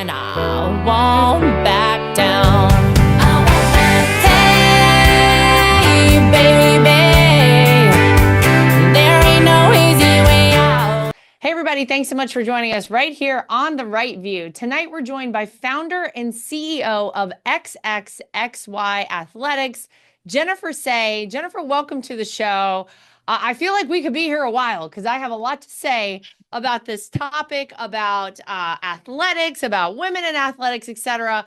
and I won't back down. Hey, baby, there ain't no easy way out. Hey, everybody, thanks so much for joining us right here on The Right View. Tonight, we're joined by founder and CEO of XXXY Athletics, Jennifer Sey. Jennifer, welcome to the show. I feel like we could be here a while because I have a lot to say about this topic, about athletics, about women in athletics, etc.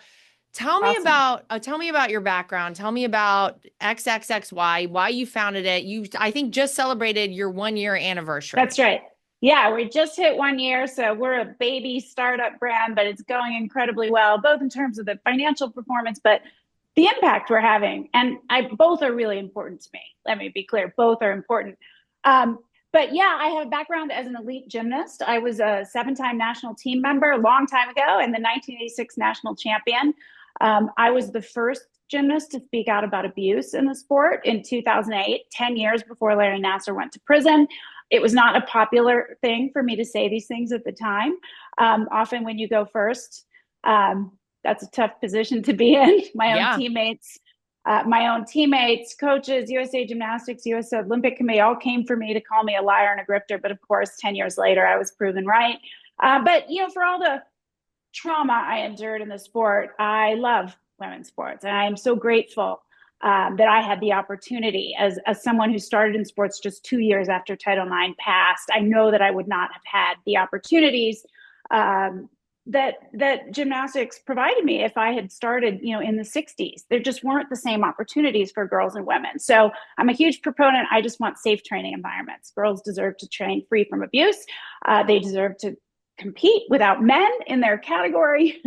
Tell me about your background. Tell me about XXXY, why you founded it. You, I think, just celebrated your 1 year anniversary. That's right. Yeah, we just hit 1 year. So we're a baby startup brand, but it's going incredibly well, both in terms of the financial performance, but the impact we're having. And both are really important to me. Let me be clear, both are important. But yeah, I have a background as an elite gymnast. I was a 7-time national team member a long time ago and the 1986 national champion. I was the first gymnast to speak out about abuse in the sport in 2008, 10 years before Larry Nassar went to prison. It was not a popular thing for me to say these things at the time. Often when you go first, that's a tough position to be in. My own teammates, coaches, USA Gymnastics, USA Olympic Committee all came for me to call me a liar and a grifter. But of course, 10 years later, I was proven right. But, you know, for all the trauma I endured in the sport, I love women's sports. And I am so grateful that I had the opportunity as someone who started in sports just 2 years after Title IX passed. I know that I would not have had the opportunities that gymnastics provided me if I had started, you know, in the 60s. There just weren't the same opportunities for girls and women. So I'm a huge proponent. I just want safe training environments. Girls deserve to train free from abuse. They deserve to compete without men in their category.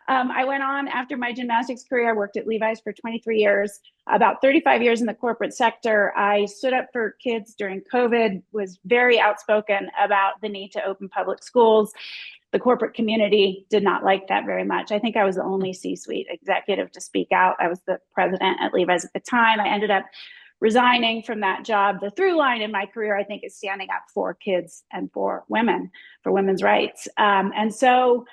I went on after my gymnastics career. I worked at Levi's for 23 years, about 35 years in the corporate sector. I stood up for kids during COVID, was very outspoken about the need to open public schools. The corporate community did not like that very much. I think I was the only C-suite executive to speak out. I was the president at Levi's at the time. I ended up resigning from that job. The through line in my career, I think, is standing up for kids and for women, for women's rights. And so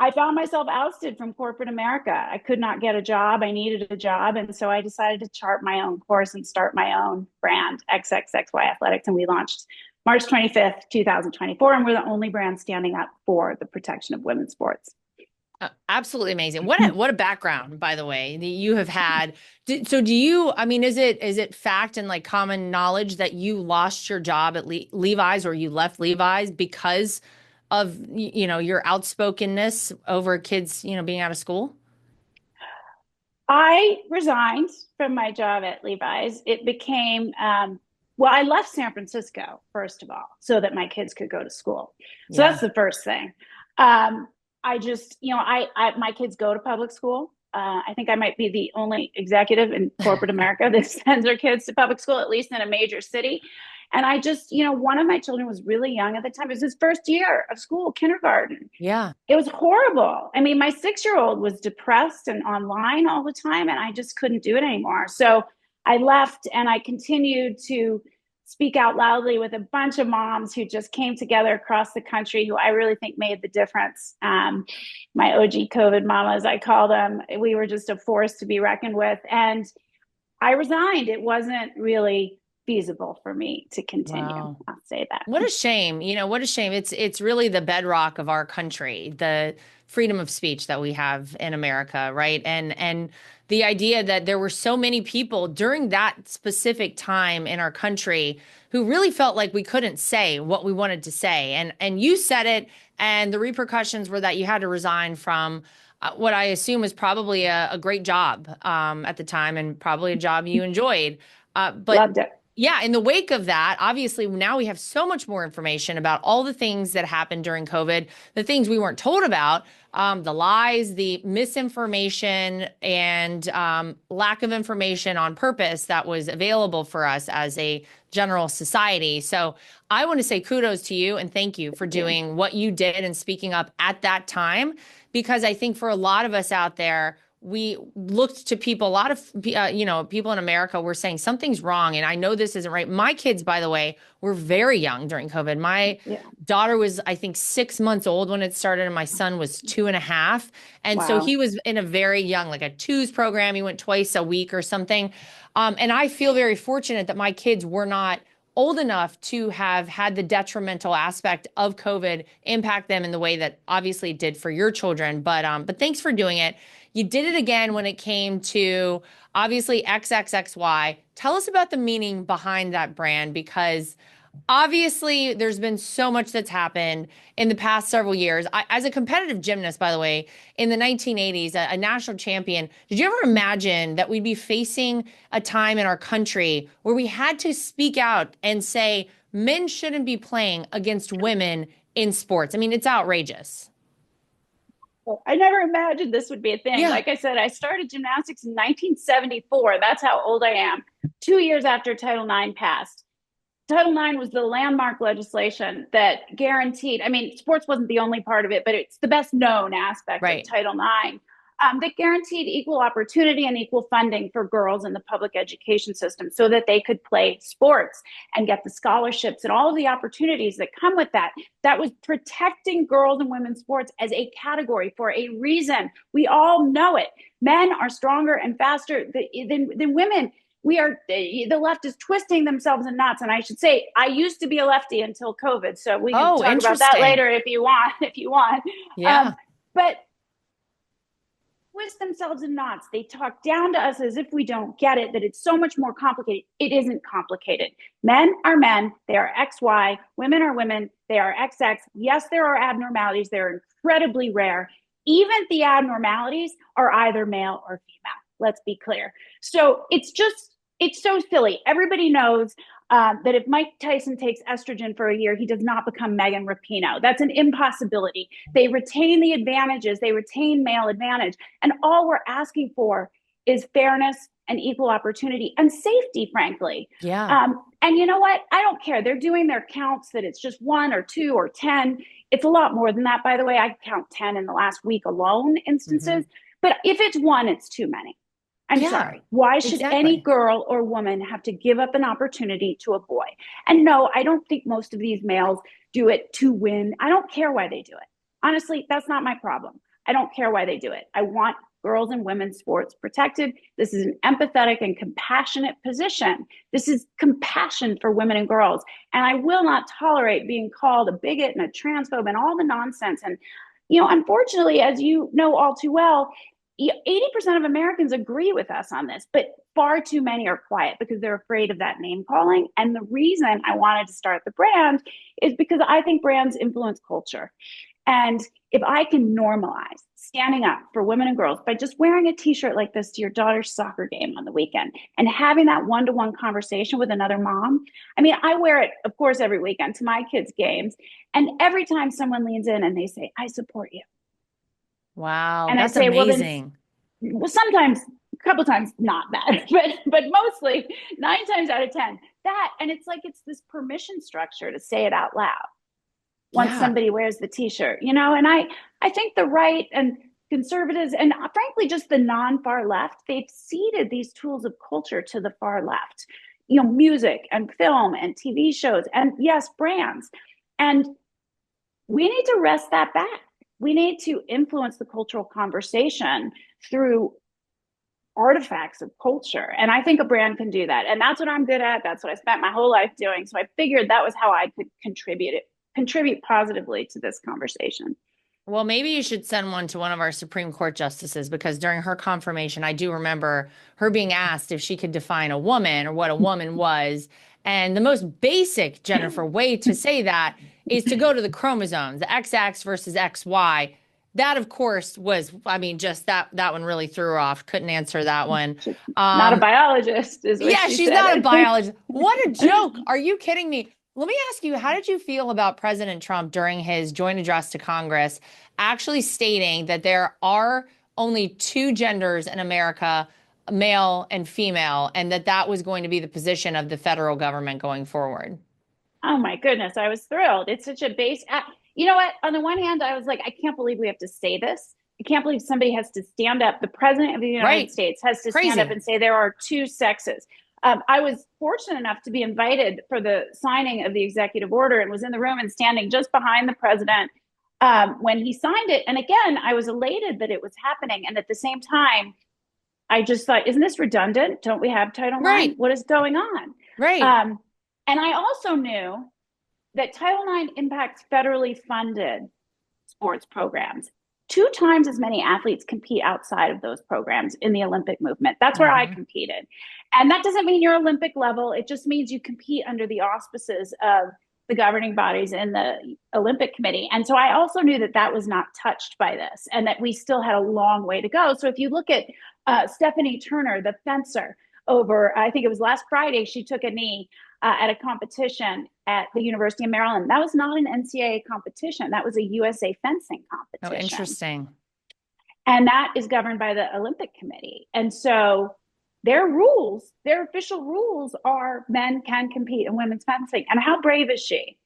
I found myself ousted from corporate America. I could not get a job. I needed a job. And so I decided to chart my own course and start my own brand, XXXY Athletics. And we launched March 25th, 2024. And we're the only brand standing up for the protection of women's sports. Absolutely amazing. What a background, by the way, that you have had. So do you, I mean, is it fact and like common knowledge that you lost your job at Levi's, or you left Levi's because of, you know, your outspokenness over kids, you know, being out of school? I resigned from my job at Levi's. It became, well, I left San Francisco, first of all, so that my kids could go to school. So that's the first thing. I just, you know, my kids go to public school. I think I might be the only executive in corporate America that sends their kids to public school, at least in a major city. And I just, you know, one of my children was really young at the time. It was his first year of school, kindergarten. Yeah. It was horrible. I mean, my 6-year-old was depressed and online all the time, and I just couldn't do it anymore. So I left and I continued to speak out loudly with a bunch of moms who just came together across the country, who I really think made the difference. My OG COVID mamas, I call them. We were just a force to be reckoned with. And I resigned. It wasn't really feasible for me to continue. Wow. I'll say that. What a shame. You know, what a shame. It's really the bedrock of our country, the freedom of speech that we have in America, right? And the idea that there were so many people during that specific time in our country who really felt like we couldn't say what we wanted to say. And you said it, and the repercussions were that you had to resign from what I assume was probably a great job at the time, and probably a job you enjoyed. But loved it. Yeah, in the wake of that, obviously now we have so much more information about all the things that happened during COVID, the things we weren't told about, the lies, the misinformation, and lack of information on purpose that was available for us as a general society. So I want to say kudos to you and thank you for doing what you did and speaking up at that time, because I think for a lot of us out there, we looked to people, a lot of, people in America were saying something's wrong. And I know this isn't right. My kids, by the way, were very young during COVID. My Yeah. daughter was, I think, 6 months old when it started, and my son was 2.5. And so Wow. he was in a very young, like a twos program. He went twice a week or something. And I feel very fortunate that my kids were not old enough to have had the detrimental aspect of COVID impact them in the way that obviously it did for your children. But thanks for doing it. You did it again when it came to obviously XXXY. Tell us about the meaning behind that brand, because obviously there's been so much that's happened in the past several years. As a competitive gymnast, by the way, in the 1980s, a national champion, did you ever imagine that we'd be facing a time in our country where we had to speak out and say men shouldn't be playing against women in sports? I mean, it's outrageous. I never imagined this would be a thing. Yeah, Like I said, I started gymnastics in 1974. That's how old I am. 2 years after Title IX passed. Title IX was the landmark legislation that guaranteed, I mean, sports wasn't the only part of it, but it's the best known aspect of right. Title IX, that guaranteed equal opportunity and equal funding for girls in the public education system so that they could play sports and get the scholarships and all of the opportunities that come with that. That was protecting girls and women's sports as a category for a reason. We all know it. Men are stronger and faster than women. We are, the left is twisting themselves in knots. And I should say, I used to be a lefty until COVID, so we can Oh, talk about that interesting. later if you want. If you want, Yeah. but twist themselves in knots. They talk down to us as if we don't get it, that it's so much more complicated. It isn't complicated. Men are men. They are XY. Women are women. They are XX. Yes, there are abnormalities. They're incredibly rare. Even the abnormalities are either male or female. Let's be clear. So it's so silly. Everybody knows that if Mike Tyson takes estrogen for a year, he does not become Megan Rapinoe. That's an impossibility. They retain the advantages, they retain male advantage. And all we're asking for is fairness and equal opportunity and safety, frankly. Yeah. And you know what? I don't care. They're doing their counts that it's just 1 or 2 or 10. It's a lot more than that, by the way. I count 10 in the last week alone instances. Hmm. But if it's 1, it's too many. I'm Yeah, sorry. Why should any exactly. girl or woman have to give up an opportunity to a boy? And no, I don't think most of these males do it to win. I don't care why they do it. Honestly, that's not my problem. I don't care why they do it. I want girls and women's sports protected. This is an empathetic and compassionate position. This is compassion for women and girls. And I will not tolerate being called a bigot and a transphobe and all the nonsense. And, unfortunately, as you know all too well, 80% of Americans agree with us on this, but far too many are quiet because they're afraid of that name calling. And the reason I wanted to start the brand is because I think brands influence culture. And if I can normalize standing up for women and girls by just wearing a t-shirt like this to your daughter's soccer game on the weekend and having that one-to-one conversation with another mom. I mean, I wear it, of course, every weekend to my kids' games. And every time someone leans in and they say, I support you. Wow, And I that's say, amazing. well, sometimes, a couple times, not that, but mostly 9 times out of 10, that. And it's like it's this permission structure to say it out loud once Yeah. somebody wears the t-shirt, and I think the right and conservatives and frankly just the non-far left, they've ceded these tools of culture to the far left, music and film and TV shows and yes, brands. And we need to wrest that back. We need to influence the cultural conversation through artifacts of culture. And I think a brand can do that. And that's what I'm good at. That's what I spent my whole life doing. So I figured that was how I could contribute positively to this conversation. Well, maybe you should send one to one of our Supreme Court justices, because during her confirmation, I do remember her being asked if she could define a woman or what a woman was. And the most basic, Jennifer, way to say that is to go to the chromosomes, the XX versus XY. That, of course, was, I mean, just that one really threw her off. Couldn't answer that one. She's not a Um, biologist, is what yeah, she she's not a said. biologist. What a joke. Are you kidding me? Let me ask you, how did you feel about President Trump during his joint address to Congress actually stating that there are only two genders in America, male and female, and that was going to be the position of the federal government going forward? Oh my goodness, I was thrilled. It's such a base. You know what? On the one hand, I was like, I can't believe we have to say this I can't believe somebody has to stand up. The president of the United Right. States has to stand up Crazy. and say there are two sexes. I was fortunate enough to be invited for the signing of the executive order and was in the room and standing just behind the president when he signed it. And again, I was elated that it was happening. And at the same time, I just thought, isn't this redundant? Don't we have Title IX? Right. What is going on? Right. And I also knew that Title IX impacts federally funded sports programs. 2 times as many athletes compete outside of those programs in the Olympic movement. That's where I competed. And that doesn't mean you're Olympic level. It just means you compete under the auspices of the governing bodies in the Olympic Committee. And so I also knew that that was not touched by this and that we still had a long way to go. So if you look at Stephanie Turner, the fencer, over, I think it was last Friday, she took a knee at a competition at the University of Maryland. That was not an NCAA competition. That was a USA fencing competition. Oh, interesting. And that is governed by the Olympic Committee. And so their rules, their official rules are men can compete in women's fencing. And how brave is she?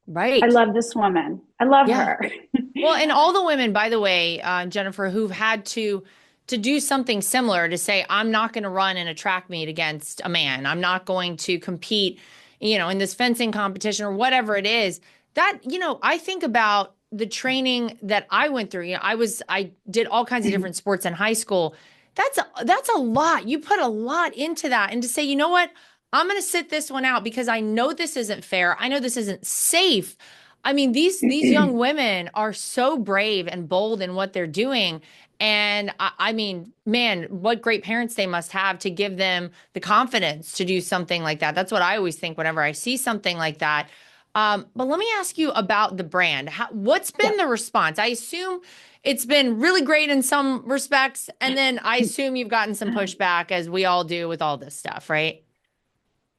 Right. I love this woman. I love her. Well, and all the women, by the way, Jennifer, who've had to do something similar to say, I'm not going to run in a track meet against a man. I'm not going to compete, in this fencing competition or whatever it is. That, I think about the training that I went through. I did all kinds of different sports in high school. That's a lot. You put a lot into that. And to say, you know what? I'm going to sit this one out because I know this isn't fair. I know this isn't safe. I mean, these young women are so brave and bold in what they're doing. And I mean, man, what great parents they must have to give them the confidence to do something like that. That's what I always think whenever I see something like that. But let me ask you about the brand. What's been the response? I assume it's been really great in some respects. And then I assume you've gotten some pushback, as we all do with all this stuff, right?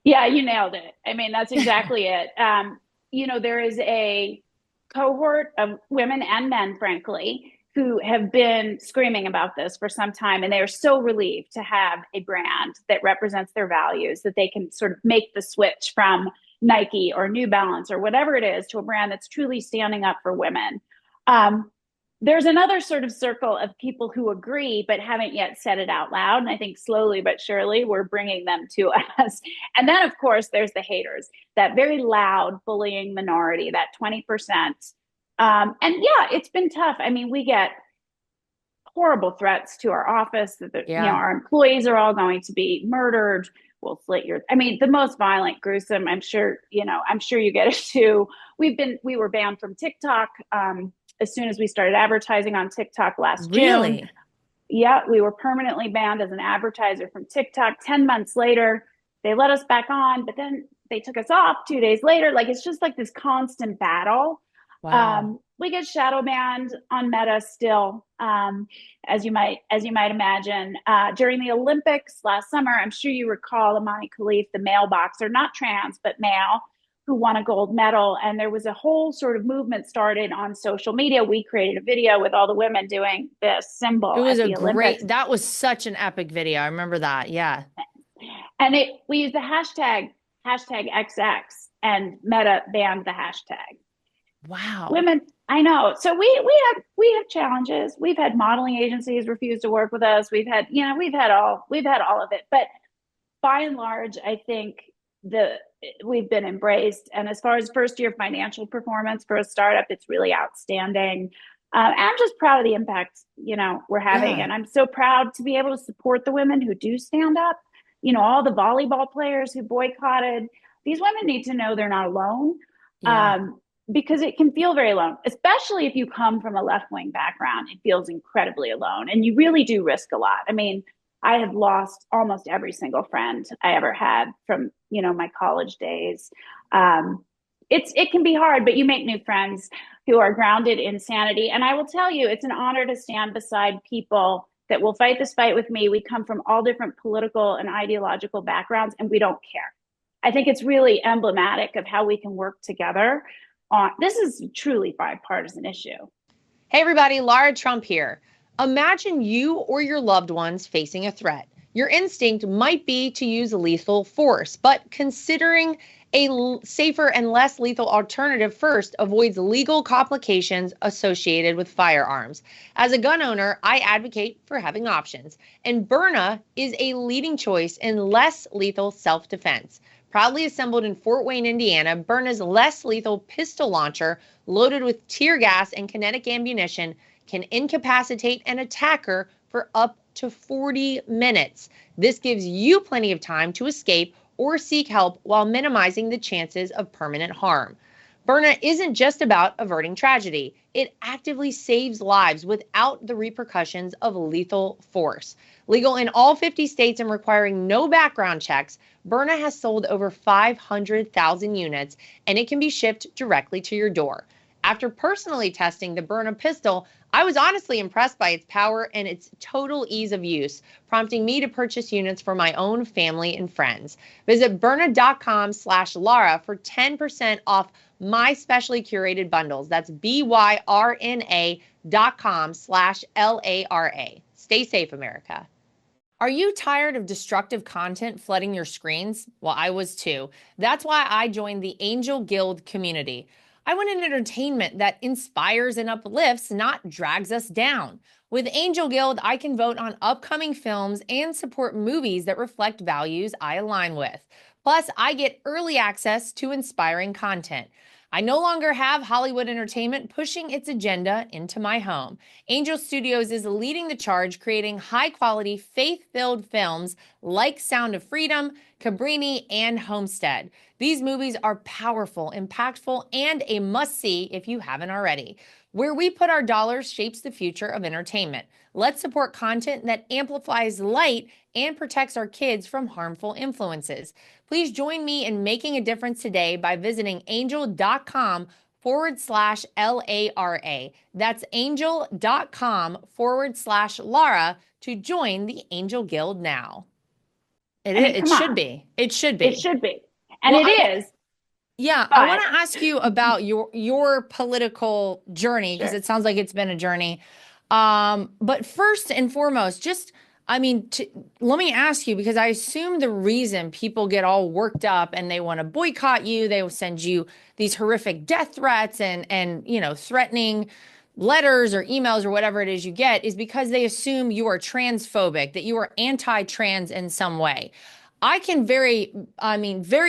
Yeah, you nailed it. I mean, that's exactly it. There is a cohort of women and men, frankly, who have been screaming about this for some time. And they are so relieved to have a brand that represents their values, that they can sort of make the switch from Nike or New Balance or whatever it is to a brand that's truly standing up for women. There's another sort of circle of people who agree, but haven't yet said it out loud. And I think slowly but surely we're bringing them to us. And then, of course, there's the haters, that very loud bullying minority, that 20%. And yeah, it's been tough. I mean, we get horrible threats to our office that our employees are all going to be murdered. We'll slit your, I mean, the most violent, gruesome, I'm sure you get it too. We were banned from TikTok as soon as we started advertising on TikTok last June. Yeah, we were permanently banned as an advertiser from TikTok. 10 months later, they let us back on, but then they took us off 2 days later. Like, it's just like this constant battle. Wow. We get shadow banned on Meta still, as you might imagine. During the Olympics last summer, I'm sure you recall Amani Khalif, the male boxer, not trans, but male, who won a gold medal. And there was a whole sort of movement started on social media. We created a video with all the women doing this symbol. It was that was such an epic video. I remember that. Yeah. And we used the hashtag XX, and Meta banned the hashtag. Wow. Women, I know. So we have challenges. We've had modeling agencies refuse to work with us. We've had all of it. But by and large, I think we've been embraced. And as far as first year financial performance for a startup, it's really outstanding. And I'm just proud of the impact, we're having. Yeah. And I'm so proud to be able to support the women who do stand up. All the volleyball players who boycotted. These women need to know they're not alone. Yeah. Because it can feel very alone, especially if you come from a left-wing background. It feels incredibly alone, and you really do risk a lot. I mean, I have lost almost every single friend I ever had from, my college days. It can be hard, but you make new friends who are grounded in sanity. And I will tell you, it's an honor to stand beside people that will fight this fight with me. We come from all different political and ideological backgrounds, and we don't care. I think it's really emblematic of how we can work together. This is a truly bipartisan issue. Hey, everybody, Lara Trump here. Imagine you or your loved ones facing a threat. Your instinct might be to use lethal force, but considering Safer and less lethal alternative first avoids legal complications associated with firearms. As a gun owner, I advocate for having options, and Byrna is a leading choice in less lethal self-defense. Proudly assembled in Fort Wayne, Indiana, Byrna's less lethal pistol launcher, loaded with tear gas and kinetic ammunition, can incapacitate an attacker for up to 40 minutes. This gives you plenty of time to escape or seek help while minimizing the chances of permanent harm. Byrna isn't just about averting tragedy. It actively saves lives without the repercussions of lethal force. Legal in all 50 states and requiring no background checks, Byrna has sold over 500,000 units, and it can be shipped directly to your door. After personally testing the Byrna pistol, I was honestly impressed by its power and its total ease of use, prompting me to purchase units for my own family and friends. Visit Byrna.com/Lara for 10% off my specially curated bundles. That's BYRNA.com/LARA. Stay safe, America. Are you tired of destructive content flooding your screens? Well, I was too. That's why I joined the Angel Guild community. I want an entertainment that inspires and uplifts, not drags us down. With Angel Guild, I can vote on upcoming films and support movies that reflect values I align with. Plus, I get early access to inspiring content. I no longer have Hollywood Entertainment pushing its agenda into my home. Angel Studios is leading the charge, creating high-quality, faith-filled films like Sound of Freedom, Cabrini, and Homestead. These movies are powerful, impactful, and a must-see if you haven't already. Where we put our dollars shapes the future of entertainment. Let's support content that amplifies light and protects our kids from harmful influences. Please join me in making a difference today by visiting angel.com/LARA. That's angel.com/Lara to join the Angel Guild now. It should be. It should be. It should be. And well, it is. Yeah, I want to ask you about your political journey, because it sounds like it's been a journey. But first and foremost, let me ask you, because I assume the reason people get all worked up and they want to boycott you, they will send you these horrific death threats and threatening letters or emails or whatever it is you get, is because they assume you are transphobic, that you are anti-trans in some way. Very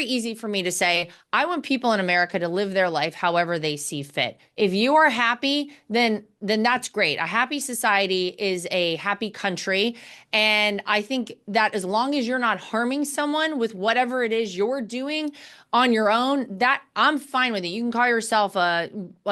easy for me to say, I want people in America to live their life however they see fit. If you are happy, then that's great. A happy society is a happy country. And I think that as long as you're not harming someone with whatever it is you're doing on your own, that I'm fine with it. You can call yourself a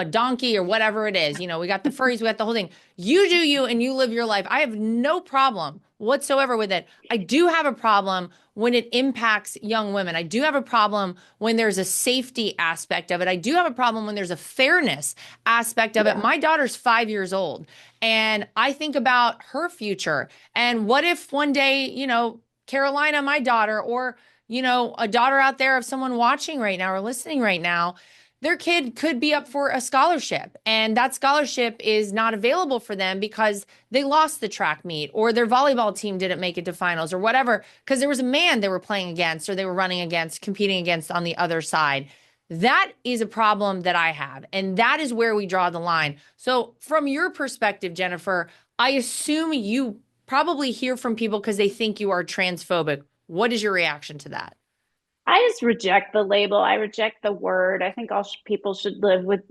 donkey or whatever it is. We got the furries, we got the whole thing. You do you and you live your life. I have no problem whatsoever with it. I do have a problem when it impacts young women. I do have a problem when there's a safety aspect of it. I do have a problem when there's a fairness aspect of it. My daughter's 5 years old, and I think about her future. And what if one day, Carolina, my daughter, or, a daughter out there of someone watching right now or listening right now, their kid could be up for a scholarship, and that scholarship is not available for them because they lost the track meet, or their volleyball team didn't make it to finals, or whatever, because there was a man they were playing against or they were running against, competing against on the other side. That is a problem that I have, and that is where we draw the line. So from your perspective, Jennifer, I assume you probably hear from people because they think you are transphobic. What is your reaction to that? I just reject the label. I reject the word. I think all people should live with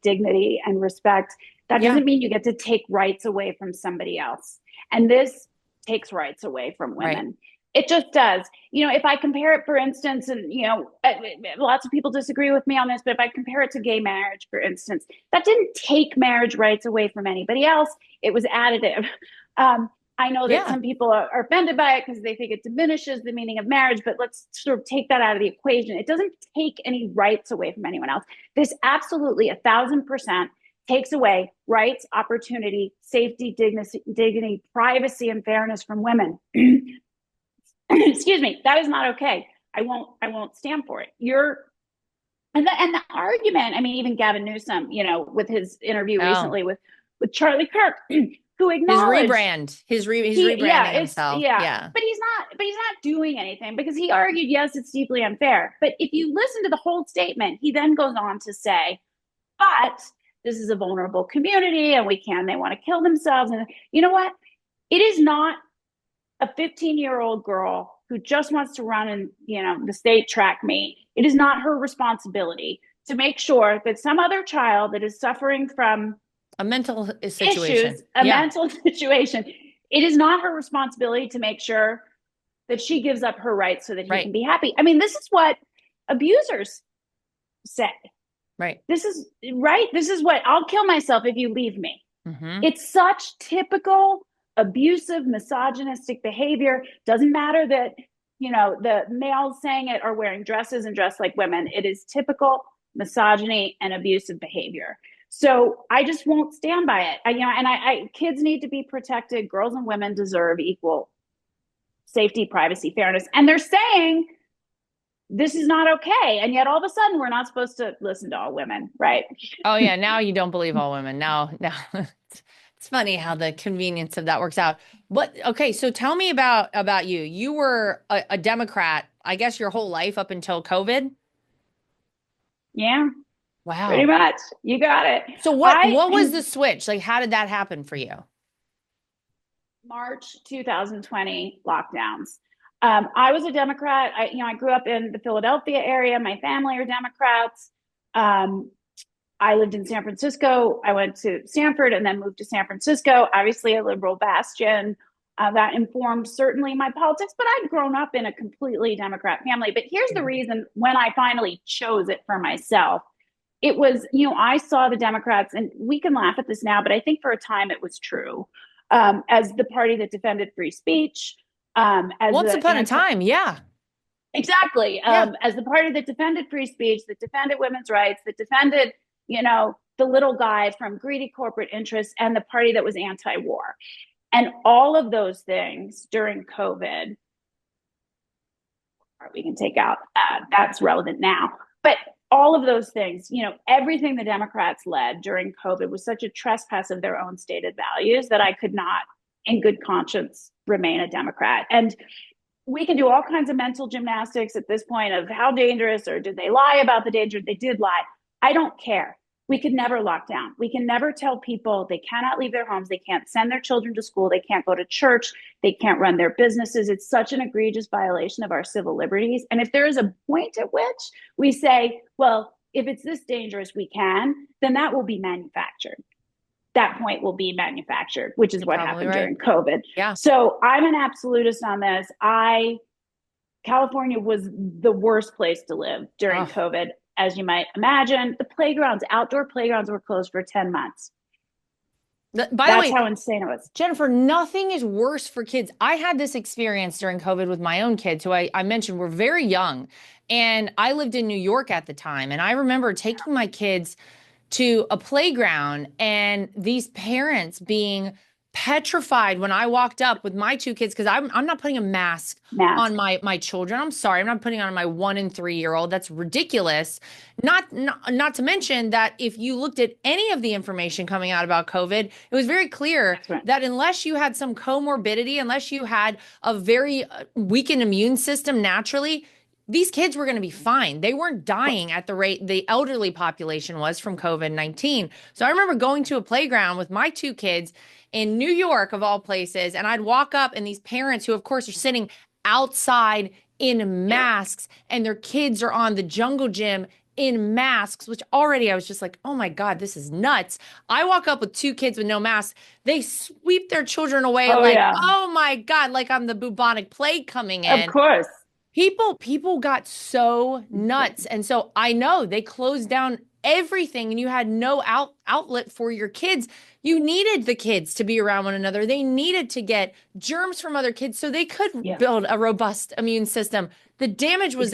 dignity and respect. That doesn't mean you get to take rights away from somebody else. And this takes rights away from women. Right. It just does. If I compare it, for instance, and, lots of people disagree with me on this, but if I compare it to gay marriage, for instance, that didn't take marriage rights away from anybody else. It was additive. I know that some people are offended by it because they think it diminishes the meaning of marriage, but let's sort of take that out of the equation. It doesn't take any rights away from anyone else. This absolutely 1,000% takes away rights, opportunity, safety, dignity, privacy, and fairness from women. Excuse me. That is not okay. I won't stand for it. And the argument, even Gavin Newsom, with his interview recently with Charlie Kirk, who acknowledged his rebranding himself. Yeah. But he's not, but he's not doing anything because he argued, yes, it's deeply unfair. But if you listen to the whole statement, he then goes on to say, but this is a vulnerable community and they want to kill themselves. And you know what? It is not a 15-year-old girl who just wants to run in, the state track meet. It is not her responsibility to make sure that some other child that is suffering from a mental situation, mental situation, it is not her responsibility to make sure that she gives up her rights so that he can be happy. I mean, this is what abusers say. Right. This is what I'll kill myself if you leave me. Mm-hmm. It's such typical abusive, misogynistic behavior. Doesn't matter that, the males saying it are wearing dresses and dress like women. It is typical misogyny and abusive behavior. So I just won't stand by it. Kids need to be protected. Girls and women deserve equal safety, privacy, fairness. And they're saying this is not okay. And yet all of a sudden we're not supposed to listen to all women, right? Oh yeah. Now you don't believe all women. Now it's funny how the convenience of that works out. But okay, so tell me about you. You were a Democrat, I guess, your whole life up until COVID? Yeah. Wow. Pretty much. You got it. So what was the switch? Like, how did that happen for you? March 2020 lockdowns. I was a Democrat. I grew up in the Philadelphia area. My family are Democrats. I lived in San Francisco. I went to Stanford and then moved to San Francisco, obviously a liberal bastion. That informed certainly my politics, but I'd grown up in a completely Democrat family. But here's the reason when I finally chose it for myself. It was, I saw the Democrats, and we can laugh at this now, but I think for a time it was true, as the party that defended free speech. Once upon a time, yeah. Exactly. As the party that defended free speech, that defended women's rights, that defended, the little guy from greedy corporate interests, and the party that was anti-war. And all of those things during COVID, we can take out, that's relevant now. But all of those things, everything the Democrats led during COVID was such a trespass of their own stated values that I could not, in good conscience, remain a Democrat. And we can do all kinds of mental gymnastics at this point of how dangerous, or did they lie about the danger? They did lie. I don't care. We could never lock down. We can never tell people they cannot leave their homes. They can't send their children to school. They can't go to church. They can't run their businesses. It's such an egregious violation of our civil liberties. And if there is a point at which we say, well, if it's this dangerous, we can, then that will be manufactured. That point will be manufactured, which is what happened during COVID. Yeah. So I'm an absolutist on this. California was the worst place to live during COVID. As you might imagine, the outdoor playgrounds were closed for 10 months. That's how insane it was. Jennifer, nothing is worse for kids. I had this experience during COVID with my own kids, who I mentioned were very young. And I lived in New York at the time. And I remember taking my kids to a playground and these parents being petrified when I walked up with my two kids, because I'm not putting a mask on my children. I'm sorry, I'm not putting on my 1 and 3-year-old. That's ridiculous. Not to mention that if you looked at any of the information coming out about COVID, it was very clear that unless you had some comorbidity, unless you had a very weakened immune system naturally, these kids were going to be fine. They weren't dying at the rate the elderly population was from COVID-19. So I remember going to a playground with my two kids in New York, of all places, and I'd walk up, and these parents, who of course are sitting outside in masks, and their kids are on the jungle gym in masks, which already I was just like, oh my God, this is nuts. I walk up with two kids with no masks. They sweep their children away oh my God, like I'm the bubonic plague coming in. Of course. People got so nuts. And so I know they closed down everything, and you had no outlet for your kids. You needed the kids to be around one another. They needed to get germs from other kids so they could build a robust immune system. The damage was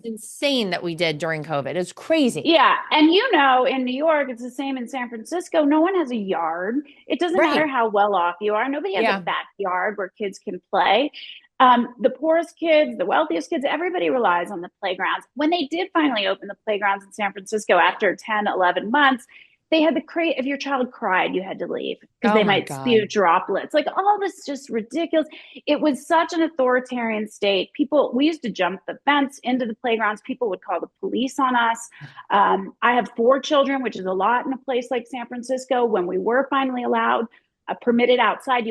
insane that we did during COVID. It was crazy. Yeah. And in New York, it's the same in San Francisco. No one has a yard. It doesn't matter how well off you are. Nobody has a backyard where kids can play. The poorest kids, the wealthiest kids, everybody relies on the playgrounds. When they did finally open the playgrounds in San Francisco after 10, 11 months, they had the crate, if your child cried, you had to leave because Oh they my might spew God. droplets. Like all this just ridiculous. It was such an authoritarian state. People, we used to jump the fence into the playgrounds. People would call the police on us. I have 4 children, which is a lot in a place like San Francisco. When we were finally allowed, permitted outside,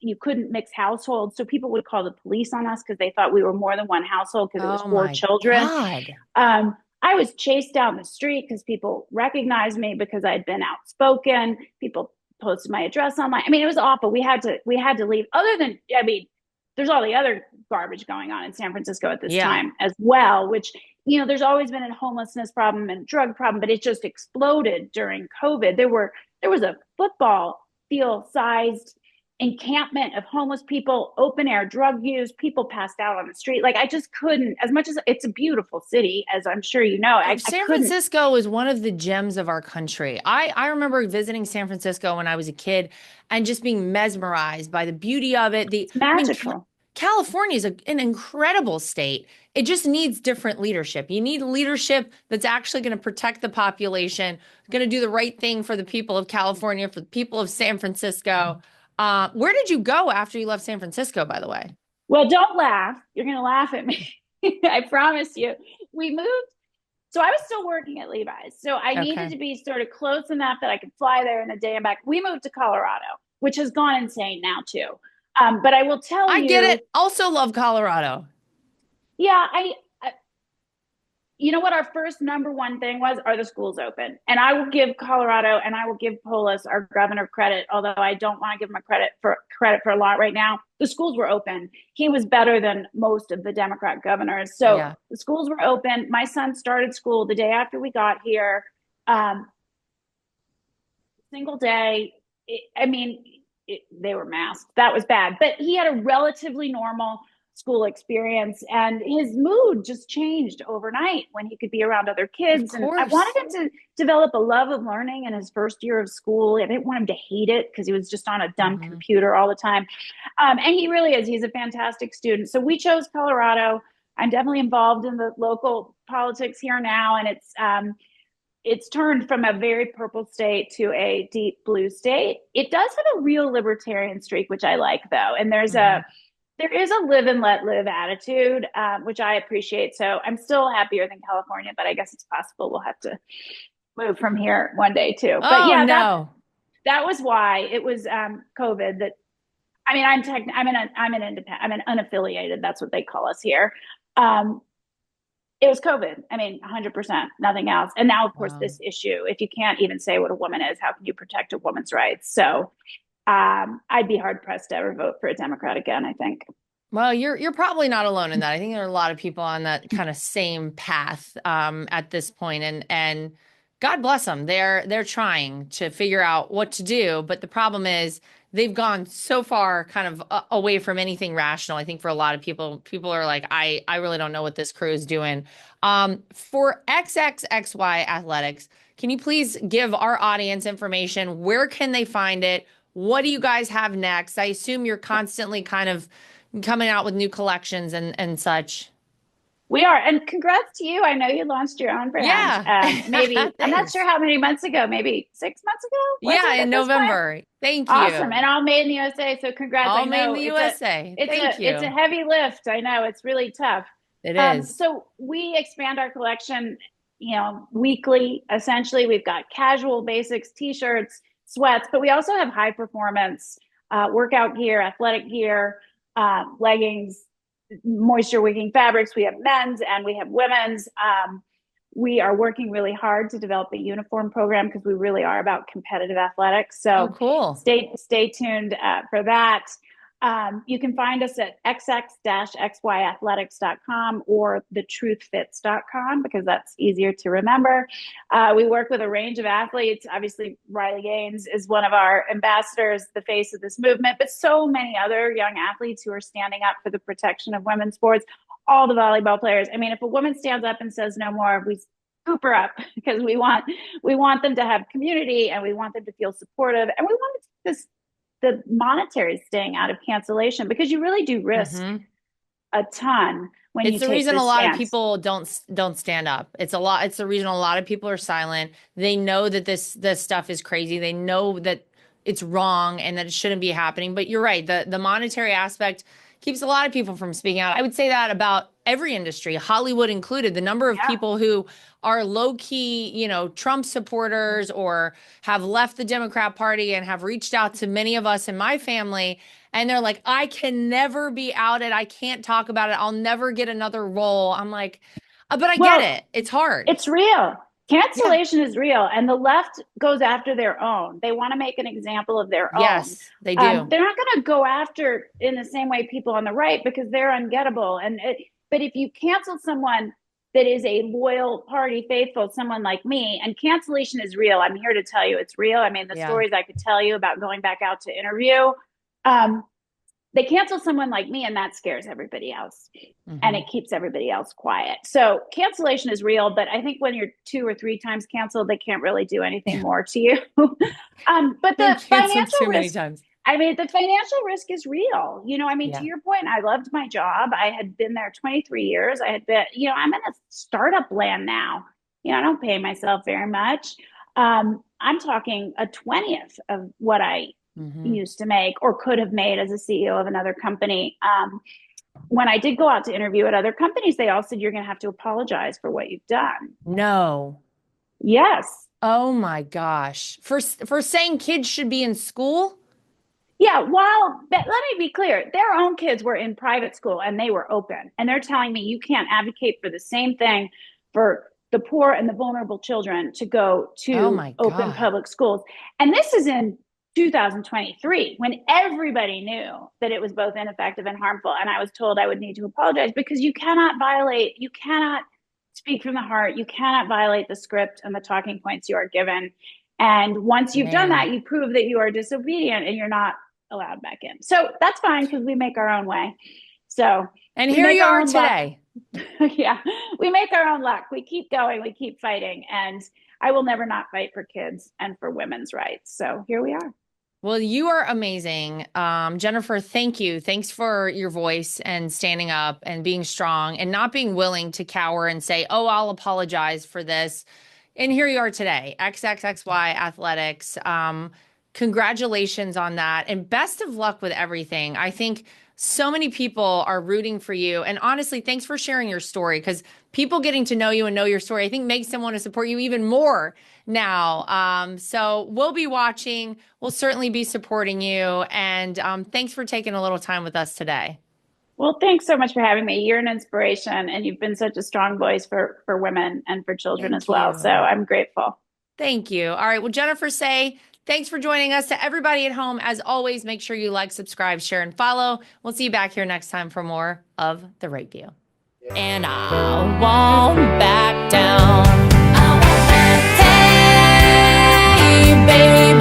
you couldn't mix households. So people would call the police on us because they thought we were more than one household because it was Oh 4 children. God. I was chased down the street because people recognized me because I'd been outspoken. People posted my address online. I mean, it was awful. We had to leave. Other than, I mean, there's all the other garbage going on in San Francisco at this Yeah. time as well, which, there's always been a homelessness problem and drug problem, but it just exploded during COVID. There was a football field sized encampment of homeless people, open air drug use, people passed out on the street. Like I just couldn't, as much as it's a beautiful city, as I'm sure you know, I San couldn't. Francisco is one of the gems of our country. I remember visiting San Francisco when I was a kid and just being mesmerized by the beauty of it. It's magical. California is an incredible state. It just needs different leadership. You need leadership that's actually going to protect the population, going to do the right thing for the people of California, for the people of San Francisco. Where did you go after you left San Francisco, by the way? Well, don't laugh. You're going to laugh at me. I promise you. We moved. So I was still working at Levi's. So I needed Okay. to be sort of close enough that I could fly there in a day and back. We moved to Colorado, which has gone insane now too. But I will tell I get you, it. Also love Colorado. yeah, you know what our first number one thing was? Are the schools open? And I will give Colorado and I will give Polis, our governor, credit, although I don't want to give him credit for a lot right now. The schools were open. He was better than most of the Democrat governors. So Yeah. the schools were open. My son started school the day after we got here. Um, Single day. They were masked. That was bad. But he had a relatively normal school experience and his mood just changed overnight when he could be around other Of kids. And I course. wanted him to develop a love of learning in his first year of school. I didn't want him to hate it because he was just on a dumb Mhm. computer all the time. And he really is. He's a fantastic student. So we chose Colorado. I'm definitely involved in the local politics here now. And it's turned from a very purple state to a deep blue state. It does have a real libertarian streak, which I like though. And Mhm. there is a live and let live attitude, which I appreciate. So I'm still happier than California, but I guess it's possible we'll have to move from here one day too. But Oh yeah, no. that was why it was COVID. That I mean, I'm an independent, I'm an unaffiliated. That's what they call us here. Um, it was COVID. I mean, 100%, nothing else. And now, of course, Wow. this issue. If you can't even say what a woman is, how can you protect a woman's rights? So I'd be hard pressed to ever vote for a Democrat again, I think. Well, you're probably not alone in that. I think there are a lot of people on that kind of same path at this point, and God bless them. They're trying to figure out what to do, but the problem is they've gone so far kind of away from anything rational. I think for a lot of people are like, I really don't know what this crew is doing. For XXXY Athletics, can you please give our audience information? Where can they find it? What do you guys have next? I assume you're constantly kind of coming out with new collections and such. We are, and congrats to you. I know you launched your own brand. Yeah. Maybe I'm not Thanks. sure how many months ago. Maybe 6 months ago. Was Yeah, it in at this point? November. Thank Awesome, you. and all made in the USA. So congrats. All I made in know the it's a USA. it's Thank a it's a you. heavy lift. I know it's really tough. It is. So we expand our collection, weekly. Essentially, we've got casual basics, t-shirts, sweats, but we also have high performance workout gear, athletic gear, leggings, moisture wicking fabrics. We have men's and we have women's. We are working really hard to develop a uniform program because we really are about competitive athletics. Oh, So cool. stay tuned for that. You can find us at xx-xyathletics.com or thetruthfits.com because that's easier to remember. We work with a range of athletes. Obviously, Riley Gaines is one of our ambassadors, the face of this movement, but so many other young athletes who are standing up for the protection of women's sports, all the volleyball players. I mean, if a woman stands up and says no more, we scoop her up because we want them to have community and we want them to feel supportive and we want the monetary staying out of cancellation because you really do risk Hmm. a ton when It's you the take reason a this lot of stance. people don't stand up. It's the reason a lot of people are silent. They know that this stuff is crazy. They know that it's wrong and that it shouldn't be happening. But you're right. The monetary aspect keeps a lot of people from speaking out. I would say that about every industry, Hollywood included. The number of Yeah. people who are low key, Trump supporters or have left the Democrat Party and have reached out to many of us in my family. And they're like, I can never be outed. I can't talk about it. I'll never get another role. I'm like, but I get Well, it. It's hard. it's real. Yeah. Cancellation is real, and the left goes after their own. They want to make an example of their own. Yes, they do. They're not going to go after in the same way people on the right because they're ungettable. But if you cancel someone that is a loyal party faithful, someone like me, and cancellation is real. I'm here to tell you it's real. I mean, the Yeah. stories I could tell you about going back out to interview. Um, they cancel someone like me, and that scares everybody else. And it keeps everybody else quiet. So cancellation is real, but I think when you're 2 or 3 times canceled, they can't really do anything more to you. But Been the canceled financial too many risk, times. I mean, the financial risk is real. To Yeah. your point, I loved my job. I had been there 23 years. I had been, I'm in a startup land now. I don't pay myself very much. I'm talking a 20th of what I used to make or could have made as a CEO of another company. When I did go out to interview at other companies, they all said, you're going to have to apologize for what you've done. No. Yes. Oh my gosh. For saying kids should be in school? Yeah. Well, let me be clear. Their own kids were in private school and they were open. And they're telling me you can't advocate for the same thing for the poor and the vulnerable children to go Oh to my open God. public schools. And this is in 2023 when everybody knew that it was both ineffective and harmful. And I was told I would need to apologize because you cannot speak from the heart. You cannot violate the script and the talking points you are given. And once you've done Man. that, you prove that you are disobedient and you're not allowed back in. So that's fine because we make our own way. So And we here make you our are own luck. today. Yeah, we make our own luck. We keep going, we keep fighting. And I will never not fight for kids and for women's rights. So here we are. Well, you are amazing. Jennifer, thank you. Thanks for your voice and standing up and being strong and not being willing to cower and say, oh, I'll apologize for this. And here you are today, XXXY Athletics. Congratulations on that. And best of luck with everything. I think so many people are rooting for you. And honestly, thanks for sharing your story because people getting to know you and know your story, I think makes them want to support you even more now. So we'll be watching. We'll certainly be supporting you. And thanks for taking a little time with us today. Well, thanks so much for having me. You're an inspiration and you've been such a strong voice for women and for children as Thank well. So you. I'm grateful. Thank you. All right. Well, Jennifer Sey, thanks for joining us. To everybody at home, as always, make sure you like, subscribe, share, and follow. We'll see you back here next time for more of The Right View. And I won't back down. Hey, baby,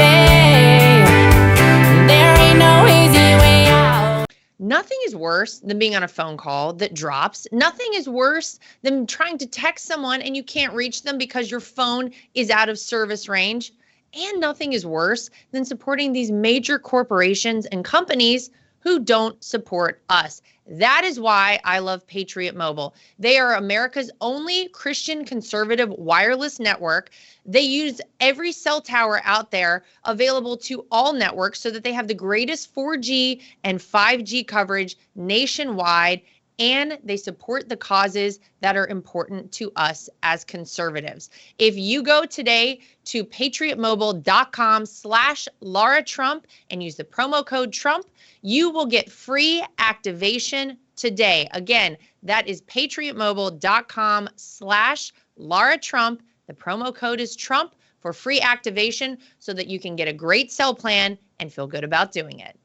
there ain't no easy way out. Nothing is worse than being on a phone call that drops. Nothing is worse than trying to text someone and you can't reach them because your phone is out of service range. And nothing is worse than supporting these major corporations and companies who don't support us. That is why I love Patriot Mobile. They are America's only Christian conservative wireless network. They use every cell tower out there available to all networks so that they have the greatest 4G and 5G coverage nationwide, and they support the causes that are important to us as conservatives. If you go today to patriotmobile.com/Lara Trump and use the promo code Trump, you will get free activation today. Again, that is patriotmobile.com/Lara Trump. The promo code is Trump for free activation so that you can get a great cell plan and feel good about doing it.